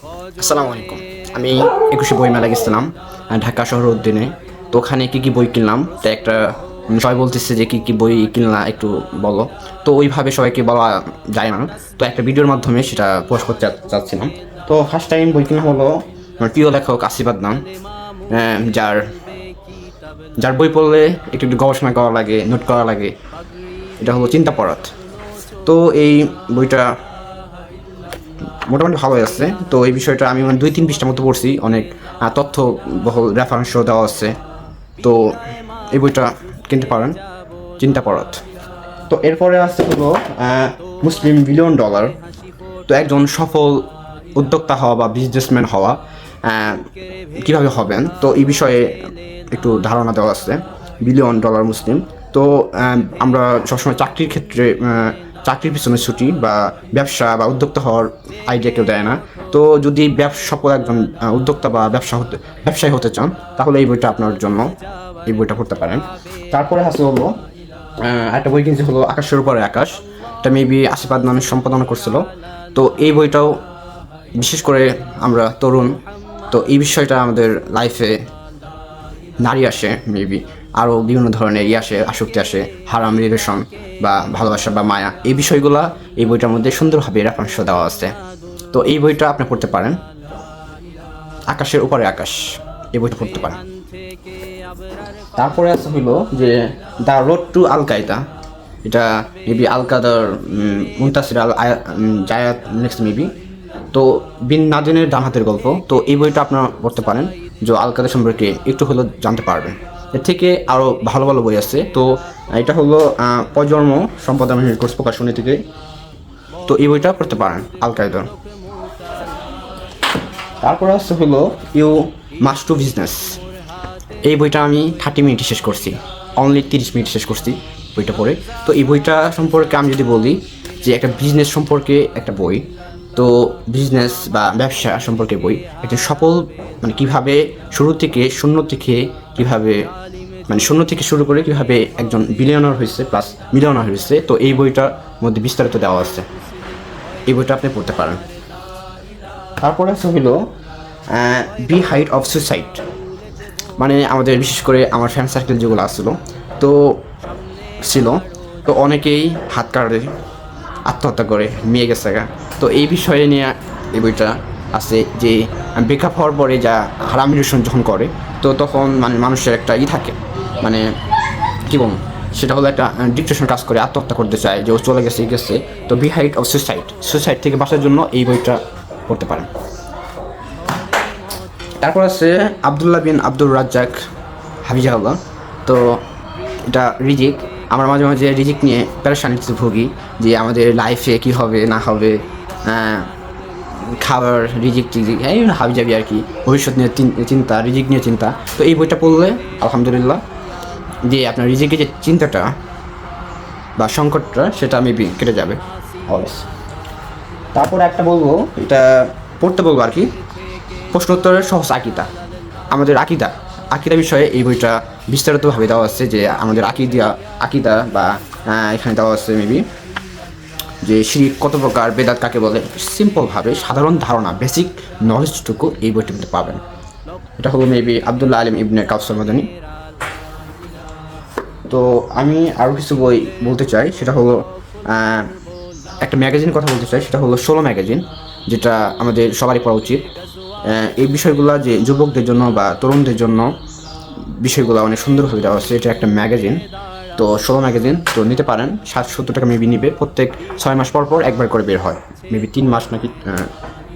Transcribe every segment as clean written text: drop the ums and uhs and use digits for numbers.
আসসালামু আলাইকুম। আমি ২১শে বইমেলা গেছিলাম ঢাকা শহর উদ্দিনে। তো ওখানে কী কী বই কিনলাম তা একটা সবাই বলতেছে যে কী কী বই কিনলা একটু বলো। তো ওইভাবে সবাইকে বলা যায় না, তো একটা ভিডিওর মাধ্যমে সেটা পোস্ট করতে চাচ্ছিলাম। তো ফার্স্ট টাইম বই কেনা হলো আমার প্রিয় লেখক আসিফ আদনান, যার যার বই পড়লে একটু একটু গবেষণা করা লাগে, নোট করা লাগে। এটা হলো চিন্তাপরাধ। তো এই বইটা মোটামুটি ভালোই আছে। তো এই বিষয়টা আমি ২-৩ পৃষ্ঠার মতো পড়ছি, অনেক তথ্যবহুল রেফারেন্সও দেওয়া আছে। তো এই বইটা কিনতে পারেন, চিন্তাপরাধ। তো এরপরে আছে হলো মুসলিম বিলিয়ন ডলার। তো একজন সফল উদ্যোক্তা হওয়া বা বিজনেসম্যান হওয়া কীভাবে হবেন, তো এই বিষয়ে একটু ধারণা দেওয়া আছে। বিলিয়ন ডলার মুসলিম। তো আমরা সবসময় চাকরির ক্ষেত্রে চাকরির পিছনে ছুটি বা ব্যবসা বা উদ্যোক্তা হওয়ার আইডিয়া কেউ দেয় না। তো যদি সফল একজন উদ্যোক্তা বা ব্যবসায়ী হতে চান, তাহলে এই বইটা আপনার জন্য, এই বইটা পড়তে পারেন। তারপরে আছে হলো একটা বই কিনছে হলো আকাশের উপরে আকাশ। এটা মেবি আসিফ আদনান সম্পাদনা করছিল। তো এই বইটাও বিশেষ করে আমরা তরুণ, তো এই বিষয়টা আমাদের লাইফে নারী আসে, মেবি আরও বিভিন্ন ধরনের আসে, আসক্তি আসে, হারাম রিলেশন বা ভালোবাসা বা মায়া, এই বিষয়গুলা এই বইটার মধ্যে সুন্দরভাবে রেফারেন্স দেওয়া আছে। তো এই বইটা আপনি পড়তে পারেন, আকাশের উপরে আকাশ, এই বইটা পড়তে পারেন। তারপরে আছে হইলো যে দ্য রোড টু আল কায়দা। এটা মেবি আল কাদার মুনতাসির আল জায়াত নেক্সট মেবি। তো বিন নাদিনের ডান হাতের গল্প। তো এই বইটা আপনারা পড়তে পারেন, যে আল কাদা সম্পর্কে একটু হলেও জানতে পারবেন। এর থেকে আরও ভালো ভালো বই আছে। তো এটা হলো প্রজন্ম সম্পাদনা কোর্স প্রকাশনী থেকে। তো এই বইটা পড়তে পারেন, আল কায়দার। তারপর আছে হলো ইউ মাস্ট টু বিজনেস। এই বইটা আমি 30 মিনিটে শেষ করছি, অনলি 30 মিনিট শেষ করছি বইটা পড়ে। তো এই বইটা সম্পর্কে আমি যদি বলি যে একটা বিজনেস সম্পর্কে একটা বই, তো বিজনেস বা ব্যবসা সম্পর্কে বই, একটা সফল মানে কীভাবে শুরু থেকে শূন্য থেকে কীভাবে মানে শূন্য থেকে শুরু করে কীভাবে একজন বিলিয়নার হয়েছে প্লাস মিলিয়নার হয়েছে, তো এই বইটার মধ্যে বিস্তারিত দেওয়া আছে। এই বইটা আপনি পড়তে পারেন। তারপরে আছে হলো বি হাইট অফ সুইসাইড। মানে আমাদের বিশেষ করে আমার ফ্রেন্ড সার্কেল যেগুলো আসছিলো তো ছিল, তো অনেকেই হাত কাটে, আত্মহত্যা করে, মেয়ে গেছে গা। তো এই বিষয়ে নিয়ে এই বইটা আছে যে ব্রেকআপ হওয়ার পরে যা হারাম রিলেশন যখন করে, তো তখন মানে মানুষের একটা থাকে, মানে কী বলুন, সেটা হলো একটা ডিপ্রেশন কাজ করে, আত্মহত্যা করতে চায় যে ও চলে গেছে। তো বি হাইট অফ সুইসাইড থেকে বাঁচার জন্য এই বইটা পড়তে পারেন। তারপর আছে আবদুল্লাহ বিন আব্দুর রাজ্জাক হাফিজাহুল্লাহ। তো এটা রিজিক। আমরা মাঝে মাঝে রিজিক নিয়ে পেরেশানিতে ভুগি, যে আমাদের লাইফে কী হবে না হবে, খাবার রিজিক এই হাবিজাবি আর কি, ভবিষ্যৎ নিয়ে চিন্তা, রিজিক নিয়ে চিন্তা। তো এই বইটা পড়লে আলহামদুলিল্লাহ যে আপনার রিজিকের যে চিন্তাটা বা সংকটটা, সেটা মেবি কেটে যাবে অলওয়েজ। তারপরে একটা বলবো, এটা পড়তে বলবো আর কি, প্রশ্নোত্তরের সহজ আকিদা। আমাদের আকিদা বিষয়ে এই বইটা বিস্তারিতভাবে দেওয়া আছে, যে আমাদের আকিদা বা এখানে দেওয়া আছে মেবি যে শিরক কত প্রকার, বেদাত কাকে বলে, সিম্পলভাবে সাধারণ ধারণা, বেসিক নলেজটুকু এই বইটিতে পাবেন। এটা হলো মেবি আবদুল্লাহ আলিম ইবনে কাউসার মাদানী। তো আমি আরও কিছু বই বলতে চাই, সেটা হলো একটা ম্যাগাজিন কথা বলতে চাই, সেটা হলো 16 ম্যাগাজিন, যেটা আমাদের সবারই পড়া উচিত। এই বিষয়গুলো যে যুবকদের জন্য বা তরুণদের জন্য বিষয়গুলো অনেক সুন্দরভাবে দেওয়া আছে। এটা একটা ম্যাগাজিন, তো 16 ম্যাগাজিন। তো নিতে পারেন, 70 টাকা মেবি নিবে। প্রত্যেক 6 মাস পর একবার করে বের হয়, মেবি 3 মাস নাকি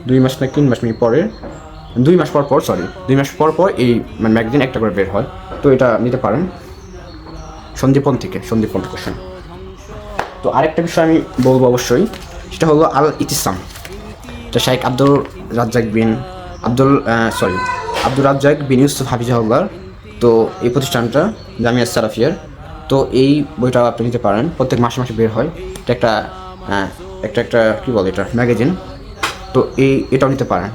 2 মাস নাকি 3 মাস মেবি পরে, 2 মাস পর 2 মাস পর এই মানে ম্যাগাজিন একটা করে বের হয়। তো এটা নিতে পারেন সন্দীপন প্রকাশন। তো আরেকটা বিষয় আমি বলবো অবশ্যই, সেটা হলো আল ইতিসাম। এটা শাইখ আব্দুর রাজ্জাক বিন ইউসুফ হাফিজাহুল্লাহ। তো এই প্রতিষ্ঠানটা জামিয়া সালাফিয়ার। তো এই বইটা আপনি নিতে পারেন, প্রত্যেক মাসে মাসে বের হয়। এটা একটা কী বলে, এটা ম্যাগাজিন। তো এটাও নিতে পারেন।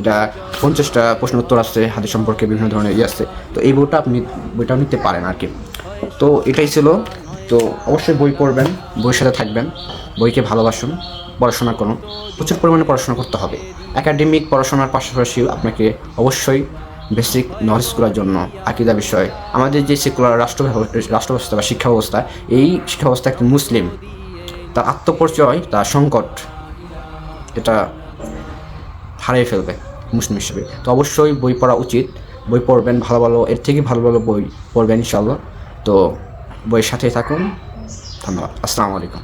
এটা 50টা প্রশ্ন উত্তর আছে, হাদিস সম্পর্কে বিভিন্ন ধরনের আছে। তো এই বইটাও নিতে পারেন আর কি। তো এটাই ছিল। তো অবশ্যই বই পড়বেন, বইয়ের সাথে থাকবেন, বইকে ভালোবাসুন, পড়াশোনা করুন, প্রচুর পরিমাণে পড়াশোনা করতে হবে। একাডেমিক পড়াশোনার পাশাপাশিও আপনাকে অবশ্যই বেসিক নলেজগুলোর জন্য আকিদা বিষয়, আমাদের যে সেকুলার রাষ্ট্র ব্যবস্থা বা শিক্ষা ব্যবস্থা, এই শিক্ষা ব্যবস্থা একটি মুসলিম, তার আত্মপরিচয়, তার সংকট, এটা হারিয়ে ফেলবে মুসলিম হিসেবে। তো অবশ্যই বই পড়া উচিত, বই পড়বেন, ভালো ভালো, এর থেকে ভালো ভালো বই পড়বেন ইনশাআল্লাহ। তো বইয়ের সাথেই থাকুন। ধন্যবাদ। আসসালামু আলাইকুম।